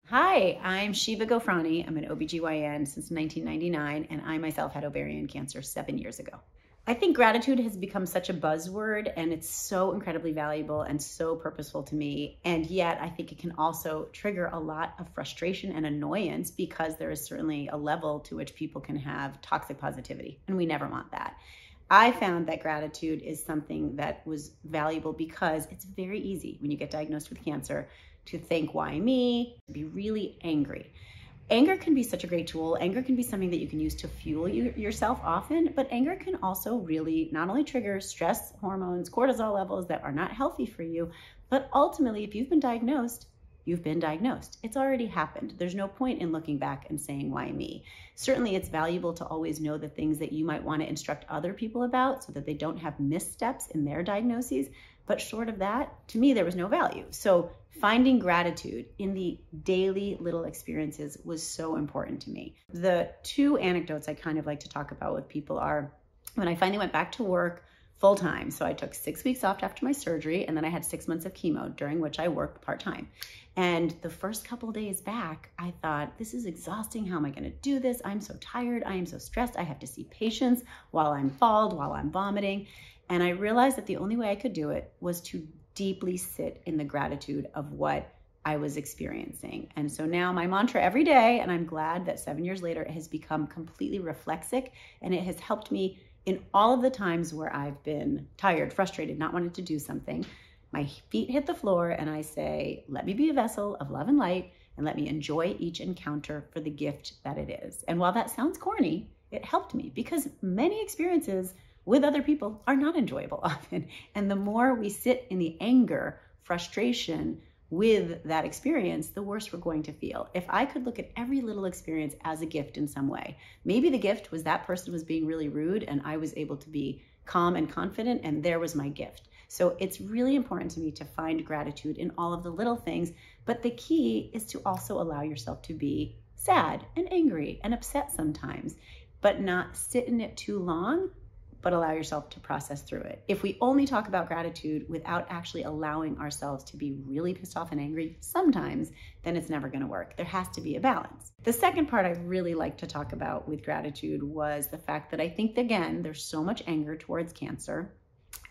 Hi, I'm Shiva Gofrani. I'm an OBGYN since 1999, and I myself had ovarian cancer 7 years ago. I think gratitude has become such a buzzword, and it's so incredibly valuable and so purposeful to me. And yet, I think it can also trigger a lot of frustration and annoyance because there is certainly a level to which people can have toxic positivity, and we never want that. I found that gratitude is something that was valuable because it's very easy when you get diagnosed with cancer to think, why me? Be really angry. Anger can be such a great tool. Anger can be something that you can use to fuel yourself often, but anger can also really not only trigger stress hormones, cortisol levels that are not healthy for you, but ultimately, if you've been diagnosed, you've been diagnosed. It's already happened. There's no point in looking back and saying, why me? Certainly, it's valuable to always know the things that you might want to instruct other people about so that they don't have missteps in their diagnoses. But short of that, to me, there was no value. So finding gratitude in the daily little experiences was so important to me. The two anecdotes I kind of like to talk about with people are when I finally went back to work full time. So I took 6 weeks off after my surgery, and then I had 6 months of chemo, during which I worked part time. And the first couple days back, I thought, this is exhausting. How am I going to do this? I'm so tired. I am so stressed. I have to see patients while I'm bald, while I'm vomiting. And I realized that the only way I could do it was to deeply sit in the gratitude of what I was experiencing. And so now my mantra every day, and I'm glad that 7 years later, it has become completely reflexic, and it has helped me in all of the times where I've been tired, frustrated, not wanting to do something. My feet hit the floor and I say, let me be a vessel of love and light, and let me enjoy each encounter for the gift that it is. And while that sounds corny, it helped me because many experiences with other people are not enjoyable often. And the more we sit in the anger, frustration with that experience, the worse we're going to feel. If I could look at every little experience as a gift in some way, maybe the gift was that person was being really rude and I was able to be calm and confident, and there was my gift. So it's really important to me to find gratitude in all of the little things, but the key is to also allow yourself to be sad and angry and upset sometimes, but not sit in it too long, but allow yourself to process through it. If we only talk about gratitude without actually allowing ourselves to be really pissed off and angry sometimes, then it's never going to work. There has to be a balance. The second part I really like to talk about with gratitude was the fact that I think, again, there's so much anger towards cancer.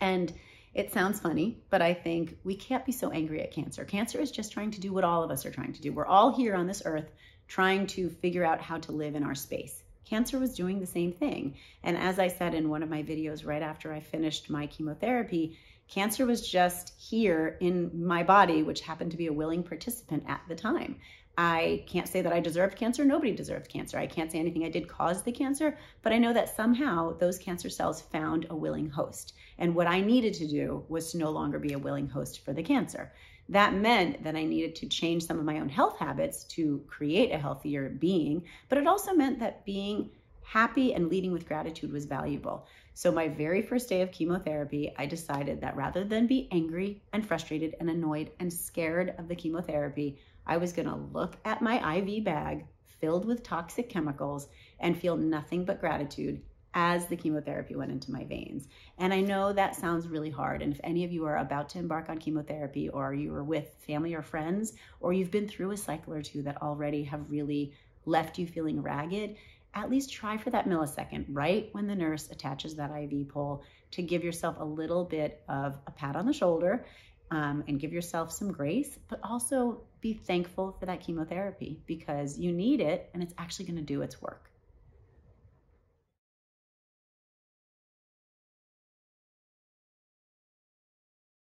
And it sounds funny, but I think we can't be so angry at cancer. Cancer is just trying to do what all of us are trying to do. We're all here on this earth trying to figure out how to live in our space. Cancer was doing the same thing. And as I said in one of my videos right after I finished my chemotherapy, cancer was just here in my body, which happened to be a willing participant at the time. I can't say that I deserved cancer. Nobody deserved cancer. I can't say anything I did caused the cancer, but I know that somehow those cancer cells found a willing host. And what I needed to do was to no longer be a willing host for the cancer. That meant that I needed to change some of my own health habits to create a healthier being, but it also meant that being happy and leading with gratitude was valuable. So my very first day of chemotherapy, I decided that rather than be angry and frustrated and annoyed and scared of the chemotherapy, I was going to look at my IV bag filled with toxic chemicals and feel nothing but gratitude as the chemotherapy went into my veins. And I know that sounds really hard. And if any of you are about to embark on chemotherapy, or you are with family or friends, or you've been through a cycle or two that already have really left you feeling ragged, at least try for that millisecond, right when the nurse attaches that IV pole, to give yourself a little bit of a pat on the shoulder, and give yourself some grace, but also be thankful for that chemotherapy because you need it and it's actually going to do its work.